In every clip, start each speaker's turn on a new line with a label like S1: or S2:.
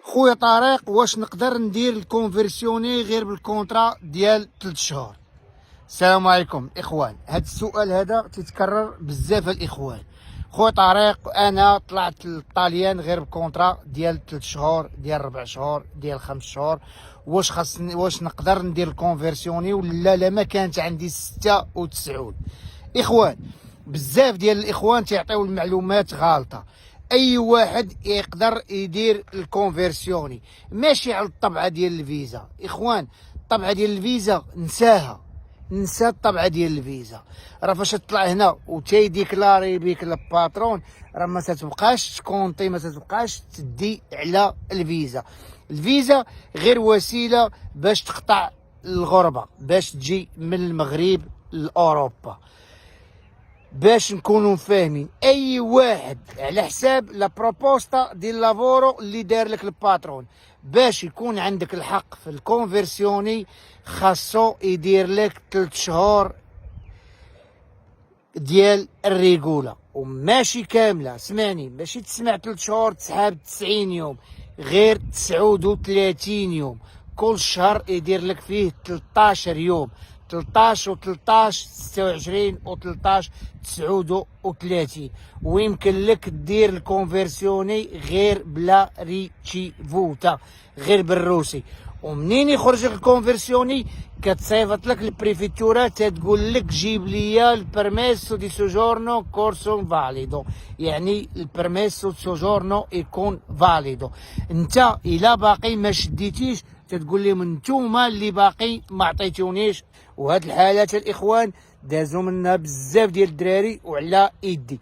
S1: خويا طارق، واش نقدر ندير الكونفرسيوني غير بالكونترا ديال 3 شهور؟ السلام عليكم اخوان. هذا السؤال هذا تيتكرر بزاف الاخوان. خويا طارق، انا طلعت للطاليان غير بالكونترا ديال 3 شهور، ديال 4 شهور، ديال 5 شهور. واش نقدر ندير الكونفرسيوني ولا لا؟ ما كانت عندي 6 و 9. اخوان، بزاف ديال الاخوان تيعطيو المعلومات غالطه. اي واحد يقدر يدير الكونفرسيوني، ماشي على الطبعه ديال الفيزا. اخوان، الطبعه ديال الفيزا نساها، نسى الطبعه ديال الفيزا. راه فاش تطلع هنا وتيديكلاري بيك الباترون، راه ما تتبقاش تكونطي، ما تتبقاش تدي على الفيزا. الفيزا غير وسيله باش تقطع الغربه، باش تجي من المغرب لاوروبا. باش نكونوا فاهمين، اي واحد على حساب لا بروبوستا ديال لافورو اللي دار لك الباترون، باش يكون عندك الحق في الكونفرسيوني خاصو يدير لك 3 شهور ديال الريغوله، وماشي كامله. سمعني، ماشي تسمع 3 شهور تسحاب 90 يوم، غير 39 يوم. كل شهر يدير لك فيه 13 يوم، 13 و 13 26 و 13 39. ويمكن لك دير الكونفرسيوني غير بلا ريتشيفوتا، غير بالروسي. ومنين يخرج لك الكونفرسيوني كتصيفط لك البريفيتورا تتقول لك جيب لي البرميسو دي سوجورنو كورسو فاليدو، يعني البرميسو دي سوجورنو يكون فاليدو. انت الا باقي ما شديتيش تتقول لهم نتوما اللي باقي ما عطيتونيش. وهاد الحالات الاخوان دازو منها بزاف ديال الدراري وعلى ايدي.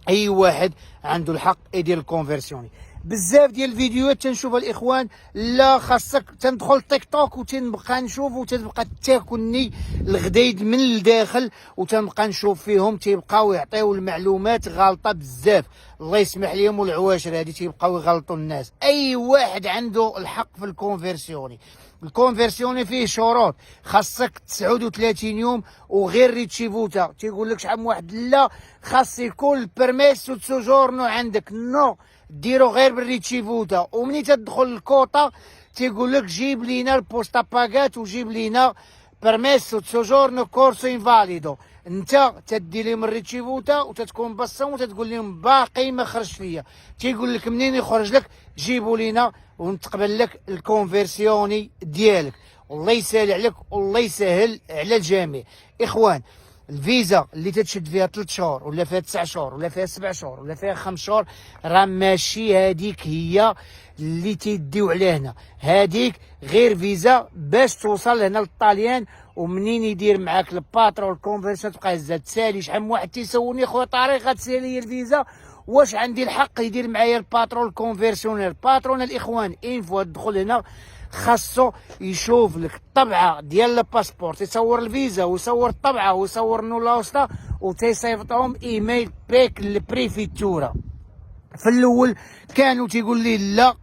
S1: اي واحد عنده الحق يدير الكونفرسيوني. بزاف ديال الفيديوهات تنشوفها الاخوان، لا خاصك تندخل تيك توك وتنبقى نشوف وتبقى تاكلني الغدايد من الداخل، وتنبقى نشوف فيهم تيبقاو يعطيو المعلومات غالطه بزاف. الله يسمح ليهم والعواشر هادي تيبقاو يغلطوا الناس. اي واحد عنده الحق في الكونفرسيوني. الكونفرسيوني فيه شروط، خاصك 39 يوم وغير ريتشيفوتا. تيقول لك شحال من واحد لا خاص يكون البرميسو سوجورنو عندك، نو ديرو غير بالريتشيفوتا. ومني تدخل الكوطا تيقول لك جيب لينا البوستا باغات وجيب لينا بيرميسو سوجورنو كورسو انفاليدو. انت تدي لهم الريتشيفوتا وتتكون بصم وتتقول لهم باقي ما خرج ليا. تيقول لك منين يخرج لك جيبوا لينا ونتقبل لك الكونفرسيوني ديالك. والله يسهل عليك والله يسهل على الجميع. اخوان، الفيزا اللي تتشد فيها 3 شهور ولا فيها 9 شهور ولا فيها 7 شهور ولا فيها 5 شهور، راه ماشي هذيك هي اللي تيديو عليها هنا. هذيك غير فيزا باش توصل هنا للطاليان. ومنين يدير معاك الباترون الكونفرسيون تبقى هزه تسالي. شحال من واحد تيسولني خويا طارق غتسالي لي الفيزا، واش عندي الحق يدير معايا الباترون الكونفرسيونير؟ الباترون الاخوان اين فوا تدخل هنا خاصو يشوف لك الطبعه ديال الباسبور، يصور الفيزا ويصور الطبعه ويصور النولاوستا وتيصيفطهم ايميل بيك للبريفيتورا. في الاول كانوا تيقول لي لا،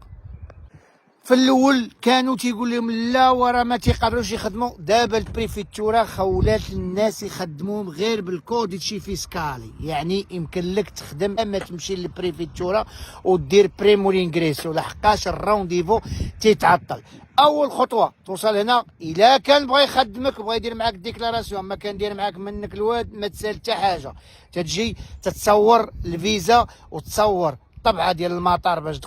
S1: في الاول كانوا تيقول لهم لا ورا ما تيقدروش يخدموا. دابا البريفيتورا خولات الناس يخدموهم غير بالكوديتشي فيسكالي، يعني يمكن لك تخدم اما تمشي للبريفيتورا ودير بريمو لينغريسو، لحقاش الرونديفو تيتعطل. اول خطوه توصل هنا، الا كان بغى يخدمك بغى يدير معاك ديكلاراسيون، ما كان دير معاك منك الواد ما تسال حتى حاجه. تتجي تتصور الفيزا وتصور الطبعه ديال المطار باش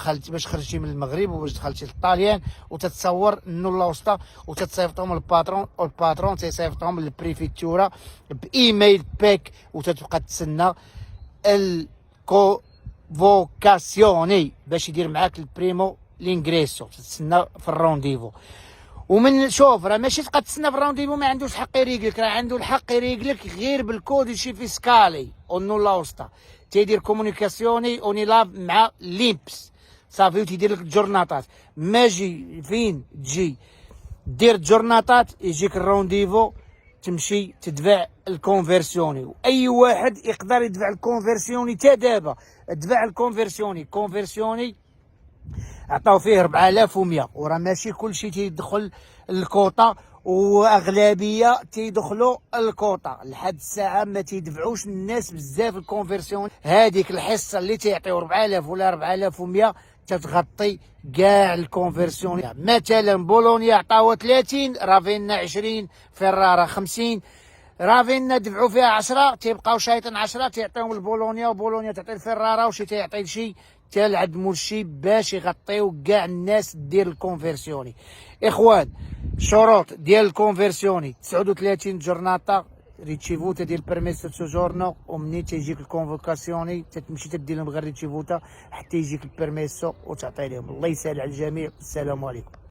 S1: خرجتي من المغرب وباش دخلتي للطاليان، وتتصور النولا وسطى وتتصيفطهم للباترون، والباترون تيصيفطهم للبريفيتورا بايميل بيك، وتتبقى تسنى الكونفوكاسيوني باش يدير معاك البريمو لينغريسو، تتسنى في الرونديفو. ومن شوف راه ماشي تبقى تسنى في الرونديفو ما عندوش حق يريقلك، راه عنده الحق يريقلك غير بالكوديشي فيسكالي والنولا وسطى. تيدير كومونيكاسيوني اونيلاف مع ليمبس صافي، وتيدير لك الجورناطات. ماجي فين تجي دير الجورناطات يجيك الرونديفو تمشي تدفع الكونفرسيوني. واي واحد يقدر يدفع الكونفرسيوني تا دابا. دفع الكونفرسيوني، كونفرسيوني عطاو فيه 4100، وراه ماشي كلشي تيدخل الكوطا، واغلبيه تيدخلوا الكوطا. لحد الساعه ما تيدفعوش الناس بزاف الكونفرسيون. هذيك الحصه اللي تيعطيو 4000 ولا 4100 تتغطي كاع الكونفرسيون. مثلا بولونيا عطاوها 30، رافينا 20، فيرارا 50. رافينا دفعوا فيها 10 تيبقاو شايطين 10 تيعطيهم البولونيا، وبولونيا تعطي الفيرارا، وشي تيعطي شي تالعدموا الشي باش يغطيو كاع الناس ديال الكونفرسيوني. اخوان، شروط ديال الكونفرسيوني 39 جورناطه ريتشيفوتا ديال بيرميسو سوجورنو، ومني تيجيك الكونفوكاسيوني تتمشي تدير لهم غير ريتشيفوتا حتى يجيك البيرميسو وتعطي لهم. الله يسهل على الجميع، السلام عليكم.